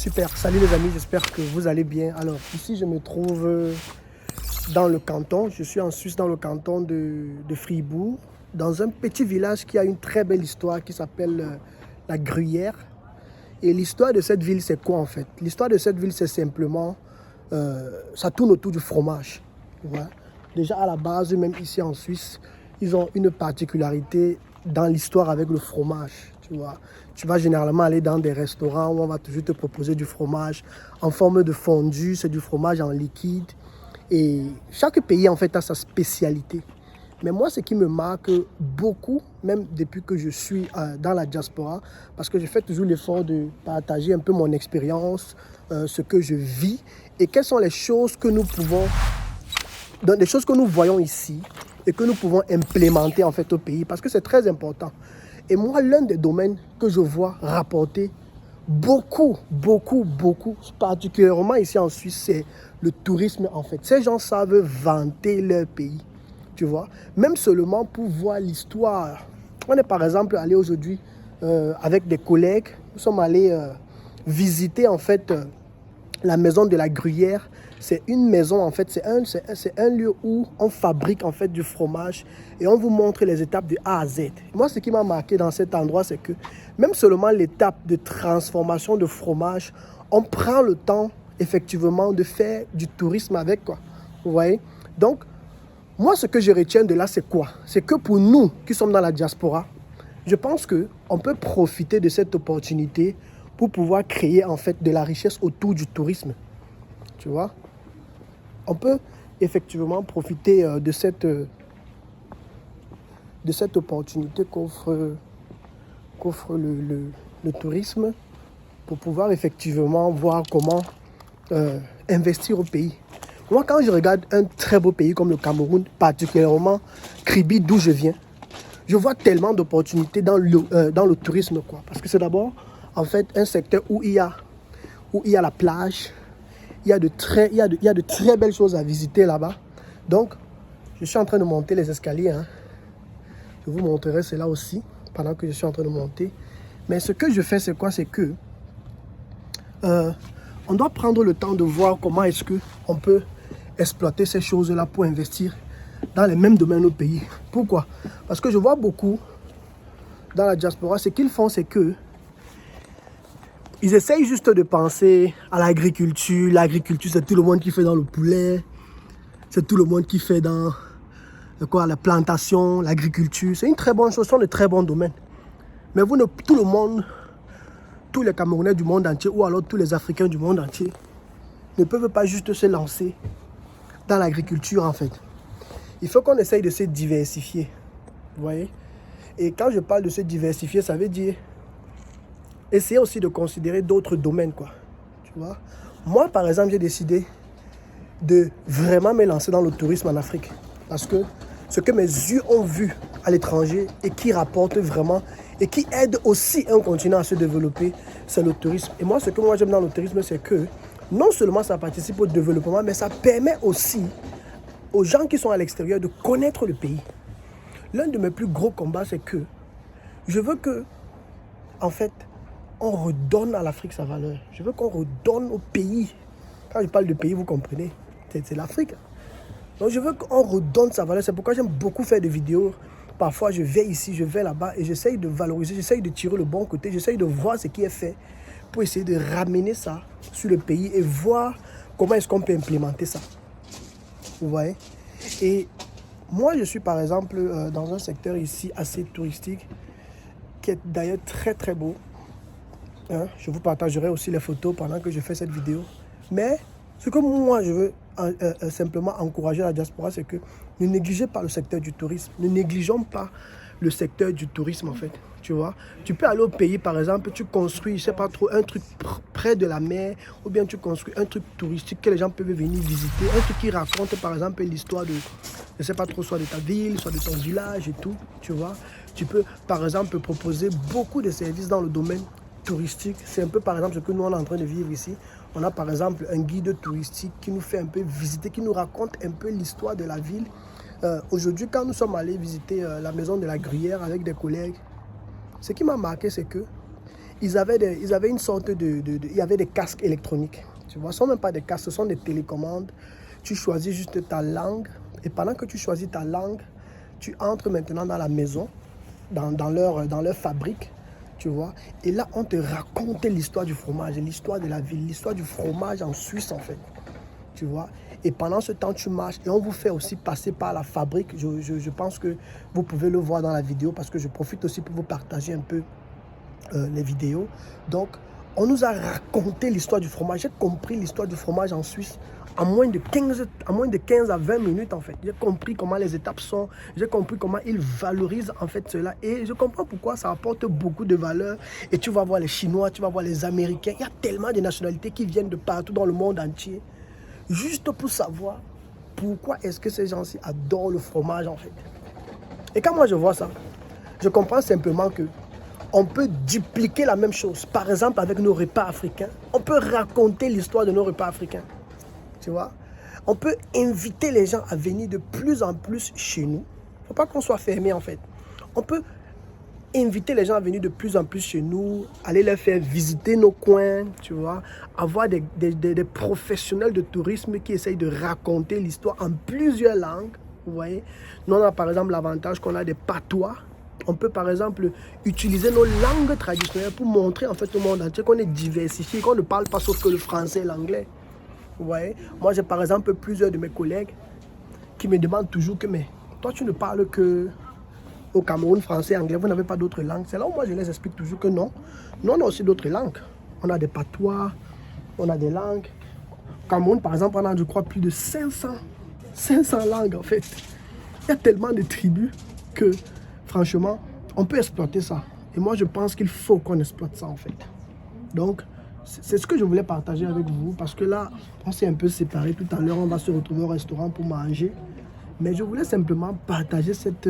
Super, salut les amis, j'espère que vous allez bien. Alors ici je me trouve dans le canton, je suis en Suisse dans le canton de Fribourg, dans un petit village qui a une très belle histoire qui s'appelle la Gruyère. Et l'histoire de cette ville c'est quoi en fait? L'histoire de cette ville c'est simplement, ça tourne autour du fromage. Voilà. Déjà à la base, même ici en Suisse, ils ont une particularité dans l'histoire avec le fromage. Tu vois. Tu vas généralement aller dans des restaurants où on va toujours te proposer du fromage en forme de fondue, c'est du fromage en liquide. Et chaque pays en fait a sa spécialité. Mais moi, ce qui me marque beaucoup, même depuis que je suis dans la diaspora, parce que je fais toujours l'effort de partager un peu mon expérience, ce que je vis et quelles sont les choses que nous pouvons, des choses que nous voyons ici et que nous pouvons implémenter en fait au pays, parce que c'est très important. Et moi, l'un des domaines que je vois rapporter beaucoup, particulièrement ici en Suisse, c'est le tourisme en fait. Ces gens savent vanter leur pays, tu vois. Même seulement pour voir l'histoire. On est par exemple allé aujourd'hui avec des collègues, nous sommes allés visiter en fait la maison de la Gruyère. C'est une maison en fait, c'est un lieu où on fabrique en fait du fromage et on vous montre les étapes de A à Z. Moi, ce qui m'a marqué dans cet endroit, c'est que même seulement l'étape de transformation de fromage, on prend le temps effectivement de faire du tourisme avec, quoi. Vous voyez? Donc, moi, ce que je retiens de là, c'est quoi? C'est que pour nous qui sommes dans la diaspora, je pense qu'on peut profiter de cette opportunité pour pouvoir créer en fait de la richesse autour du tourisme. Tu vois? On peut effectivement profiter de cette opportunité qu'offre le tourisme pour pouvoir effectivement voir comment investir au pays. Moi, quand je regarde un très beau pays comme le Cameroun, particulièrement Kribi, d'où je viens, je vois tellement d'opportunités dans le tourisme, quoi. Parce que c'est d'abord, en fait, un secteur où il y a la plage. Il y a de très belles choses à visiter là-bas. Donc, je suis en train de monter les escaliers. Hein. Je vous montrerai cela aussi pendant que je suis en train de monter. Mais ce que je fais, c'est quoi? C'est que on doit prendre le temps de voir comment est-ce qu'on peut exploiter ces choses-là pour investir dans les mêmes domaines au pays. Pourquoi? Parce que je vois beaucoup dans la diaspora, ce qu'ils font, c'est que ils essayent juste de penser à l'agriculture. L'agriculture, c'est tout le monde qui fait dans le poulet. C'est tout le monde qui fait dans la plantation, l'agriculture. C'est une très bonne chose, ce sont de très bons domaines. Mais tout le monde, tous les Camerounais du monde entier, ou alors tous les Africains du monde entier, ne peuvent pas juste se lancer dans l'agriculture en fait. Il faut qu'on essaye de se diversifier. Vous voyez? Et quand je parle de se diversifier, ça veut dire essayer aussi de considérer d'autres domaines, quoi. Tu vois? Moi, par exemple, j'ai décidé de vraiment me lancer dans le tourisme en Afrique. Parce que ce que mes yeux ont vu à l'étranger et qui rapporte vraiment et qui aide aussi un continent à se développer, c'est le tourisme. Et moi, ce que j'aime dans le tourisme, c'est que non seulement ça participe au développement, mais ça permet aussi aux gens qui sont à l'extérieur de connaître le pays. L'un de mes plus gros combats, c'est que je veux que, en fait, on redonne à l'Afrique sa valeur. Je veux qu'on redonne au pays. Quand je parle de pays, vous comprenez, c'est l'Afrique. Donc je veux qu'on redonne sa valeur. C'est pourquoi j'aime beaucoup faire des vidéos. Parfois, je vais ici, je vais là-bas et j'essaye de valoriser, j'essaye de tirer le bon côté, j'essaye de voir ce qui est fait pour essayer de ramener ça sur le pays et voir comment est-ce qu'on peut implémenter ça. Vous voyez? Et moi, je suis par exemple dans un secteur ici assez touristique qui est d'ailleurs très très beau. Hein? Je vous partagerai aussi les photos pendant que je fais cette vidéo. Mais ce que moi je veux simplement encourager la diaspora, c'est que ne négligez pas le secteur du tourisme. Ne négligeons pas le secteur du tourisme en fait. Tu vois, tu peux aller au pays par exemple, tu construis, je sais pas trop, un truc près de la mer, ou bien tu construis un truc touristique que les gens peuvent venir visiter, un truc qui raconte par exemple l'histoire de, je sais pas trop, soit de ta ville, soit de ton village et tout, tu vois. Tu peux par exemple proposer beaucoup de services dans le domaine touristique. C'est un peu par exemple ce que nous on est en train de vivre ici. On a par exemple un guide touristique qui nous fait un peu visiter, qui nous raconte un peu l'histoire de la ville. Aujourd'hui, quand nous sommes allés visiter la maison de la Gruyère avec des collègues, ce qui m'a marqué, c'est que ils avaient une sorte il y avait des casques électroniques. Tu vois, ce ne sont même pas des casques, ce sont des télécommandes. Tu choisis juste ta langue. Et pendant que tu choisis ta langue, tu entres maintenant dans la maison, dans leur fabrique. Tu vois, et là, on te raconte l'histoire du fromage, l'histoire de la ville, l'histoire du fromage en Suisse, en fait. Tu vois, et pendant ce temps, tu marches et on vous fait aussi passer par la fabrique. Je pense que vous pouvez le voir dans la vidéo parce que je profite aussi pour vous partager un peu les vidéos. Donc, on nous a raconté l'histoire du fromage. J'ai compris l'histoire du fromage en Suisse en moins de 15 à 20 minutes, en fait. J'ai compris comment les étapes sont. J'ai compris comment ils valorisent, en fait, cela. Et je comprends pourquoi ça apporte beaucoup de valeur. Et tu vas voir les Chinois, tu vas voir les Américains. Il y a tellement de nationalités qui viennent de partout dans le monde entier. Juste pour savoir pourquoi est-ce que ces gens-ci adorent le fromage, en fait. Et quand moi je vois ça, je comprends simplement que on peut dupliquer la même chose. Par exemple, avec nos repas africains, on peut raconter l'histoire de nos repas africains. Tu vois, on peut inviter les gens à venir de plus en plus chez nous. Il ne faut pas qu'on soit fermé, en fait. On peut inviter les gens à venir de plus en plus chez nous, aller les faire visiter nos coins, tu vois, avoir des professionnels de tourisme qui essayent de raconter l'histoire en plusieurs langues, vous voyez. Nous, on a par exemple l'avantage qu'on a des patois. On peut par exemple utiliser nos langues traditionnelles pour montrer en fait au monde entier qu'on est diversifié, qu'on ne parle pas sauf que le français et l'anglais. Vous voyez, moi j'ai par exemple plusieurs de mes collègues qui me demandent toujours que mais toi tu ne parles que au Cameroun français, anglais, vous n'avez pas d'autres langues. C'est là où moi je les explique toujours que non. Nous on a aussi d'autres langues. On a des patois, on a des langues. Au Cameroun par exemple on a je crois plus de 500 langues en fait. Il y a tellement de tribus que franchement on peut exploiter ça. Et moi je pense qu'il faut qu'on exploite ça en fait. Donc c'est ce que je voulais partager avec vous parce que là, on s'est un peu séparés. Tout à l'heure, on va se retrouver au restaurant pour manger. Mais je voulais simplement partager cette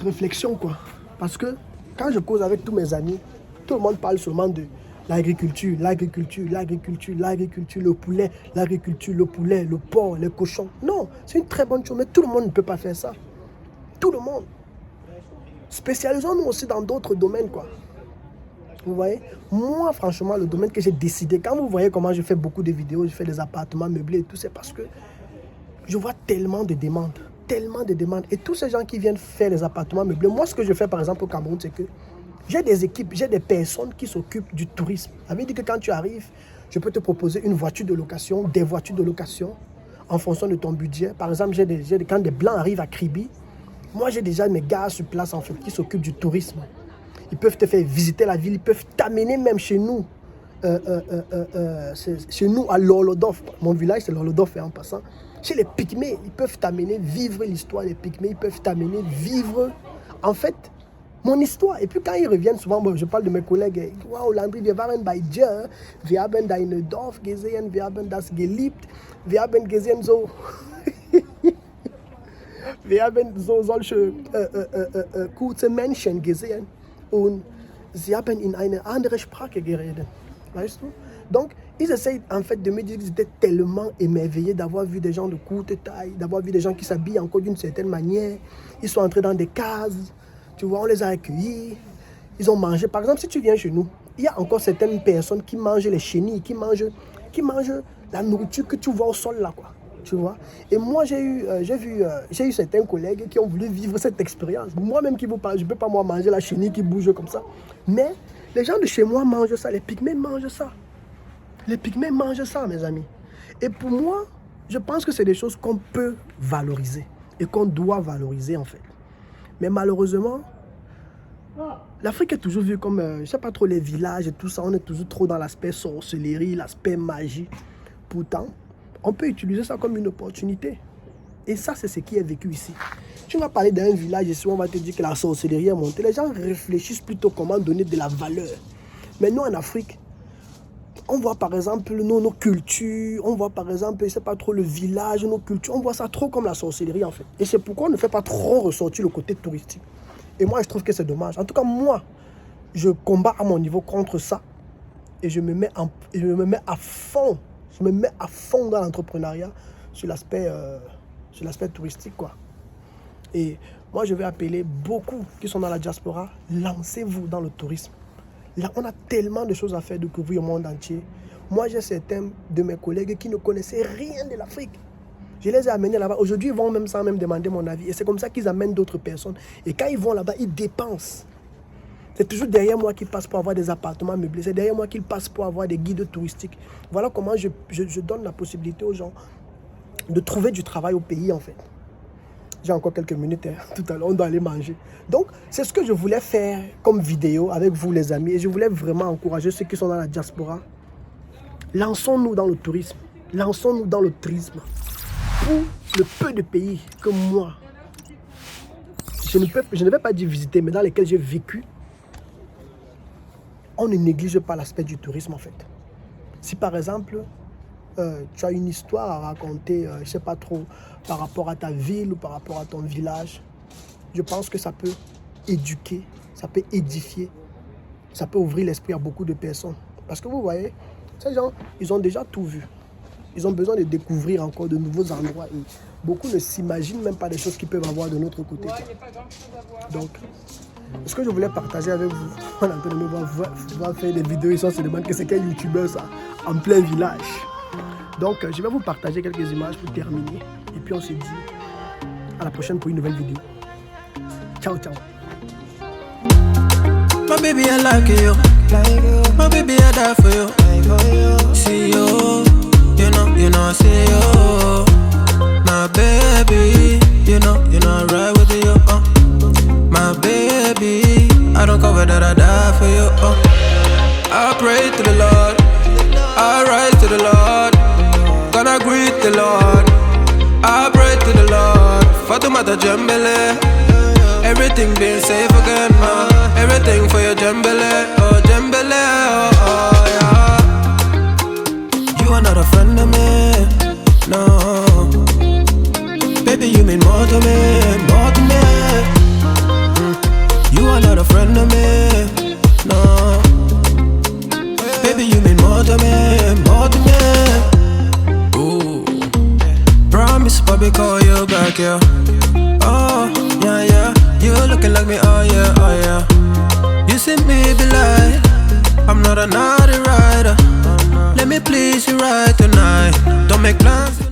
réflexion, quoi. Parce que quand je cause avec tous mes amis, tout le monde parle seulement de l'agriculture, l'agriculture, l'agriculture, l'agriculture, le poulet, l'agriculture, le poulet, le porc, les cochons. Non, c'est une très bonne chose, mais tout le monde ne peut pas faire ça. Tout le monde. Spécialisons-nous aussi dans d'autres domaines, quoi. Vous voyez, moi franchement le domaine que j'ai décidé, quand vous voyez comment je fais beaucoup de vidéos, je fais des appartements meublés et tout, c'est parce que je vois tellement de demandes. Et tous ces gens qui viennent faire des appartements meublés, moi ce que je fais par exemple au Cameroun, c'est que j'ai des équipes, j'ai des personnes qui s'occupent du tourisme. Ça veut dire que quand tu arrives, je peux te proposer une voiture de location, des voitures de location en fonction de ton budget. Par exemple, quand des Blancs arrivent à Kribi, moi j'ai déjà mes gars sur place en fait qui s'occupent du tourisme. Ils peuvent te faire visiter la ville, ils peuvent t'amener même chez nous. Chez nous à Lolodov. Mon village c'est Lolodov en passant. Chez les Pygmées, ils peuvent t'amener vivre l'histoire des Pygmées. Ils peuvent t'amener vivre en fait mon histoire. Et puis quand ils reviennent souvent, moi, je parle de mes collègues. Waouh, Landry, wir waren bei dir. Wir haben dein Dorf gesehen, wir haben das geliebt. Wir haben gesehen so... wir haben so solche kurze Menschen gesehen. Und sie haben in eine andere Sprache geredet. Weißt du? Donc, ils essayent en fait de me dire qu'ils étaient tellement émerveillés d'avoir vu des gens de courte taille, d'avoir vu des gens qui s'habillent encore d'une certaine manière. Ils sont entrés dans des cases, tu vois, on les a accueillis. Ils ont mangé. Par exemple, si tu viens chez nous, il y a encore certaines personnes qui mangent les chenilles, qui mangent la nourriture que tu vois au sol là, quoi. Tu vois. Et moi, j'ai eu certains collègues qui ont voulu vivre cette expérience. Moi-même qui vous parle, je ne peux pas moi manger la chenille qui bouge comme ça. Mais les gens de chez moi mangent ça, les Pygmées mangent ça. Les Pygmées mangent ça, mes amis. Et pour moi, je pense que c'est des choses qu'on peut valoriser et qu'on doit valoriser en fait. Mais malheureusement, l'Afrique est toujours vue comme, je ne sais pas trop, les villages et tout ça. On est toujours trop dans l'aspect sorcellerie, l'aspect magie. Pourtant, on peut utiliser ça comme une opportunité. Et ça, c'est ce qui est vécu ici. Tu vas parler d'un village ici où on va te dire que la sorcellerie est montée. Les gens réfléchissent plutôt comment donner de la valeur. Mais nous, en Afrique, on voit par exemple nos cultures, on voit par exemple, je ne sais pas trop, le village, nos cultures. On voit ça trop comme la sorcellerie en fait. Et c'est pourquoi on ne fait pas trop ressortir le côté touristique. Et moi, je trouve que c'est dommage. En tout cas, moi, je combats à mon niveau contre ça. Et je me mets à fond. Je me mets à fond dans l'entrepreneuriat sur l'aspect touristique, quoi. Et moi, je vais appeler beaucoup qui sont dans la diaspora, lancez-vous dans le tourisme. Là, on a tellement de choses à faire, découvrir au monde entier. Moi, j'ai certains de mes collègues qui ne connaissaient rien de l'Afrique. Je les ai amenés là-bas. Aujourd'hui, ils vont même sans même demander mon avis. Et c'est comme ça qu'ils amènent d'autres personnes. Et quand ils vont là-bas, ils dépensent. C'est toujours derrière moi qu'ils passent pour avoir des appartements meublés. C'est derrière moi qu'ils passent pour avoir des guides touristiques. Voilà comment je donne la possibilité aux gens de trouver du travail au pays, en fait. J'ai encore quelques minutes, hein. Tout à l'heure, on doit aller manger. Donc, c'est ce que je voulais faire comme vidéo avec vous, les amis. Et je voulais vraiment encourager ceux qui sont dans la diaspora. Lançons-nous dans le tourisme. Lançons-nous dans le tourisme. Pour le peu de pays que moi, je ne vais pas dire visiter, mais dans lesquels j'ai vécu, on ne néglige pas l'aspect du tourisme, en fait. Si par exemple, tu as une histoire à raconter, je ne sais pas trop, par rapport à ta ville ou par rapport à ton village, je pense que ça peut éduquer, ça peut édifier, ça peut ouvrir l'esprit à beaucoup de personnes. Parce que vous voyez, ces gens, ils ont déjà tout vu. Ils ont besoin de découvrir encore de nouveaux endroits. Et beaucoup ne s'imaginent même pas des choses qu'ils peuvent avoir de notre côté. Donc, ce que je voulais partager avec vous, on est en train de me voir faire des vidéos, ils se demandent que c'est quel youtubeur ça, en plein village. Donc, je vais vous partager quelques images pour terminer. Et puis, on se dit à la prochaine pour une nouvelle vidéo. Ciao, ciao. My baby, I like you. My baby, I die for you. See you, you know, I see you. My baby, you know, I ride with you. My baby, I don't cover that, I die for you. I pray to the Lord, I rise to the Lord. Gonna greet the Lord, I pray to the Lord. Fatumata Jembele, everything being safe again, everything for your Jembele, oh Jembele, oh yeah. You are not a friend of me, no. Baby, you mean more to me, more to me. You are not a friend of me, no. Baby, you mean more to me, more to me. Ooh. Promise, Bobby, call you back, yeah. Oh, yeah, yeah. You looking like me, oh yeah, oh yeah. You see me be like, I'm not a naughty rider. Let me please you right tonight. Don't make plans.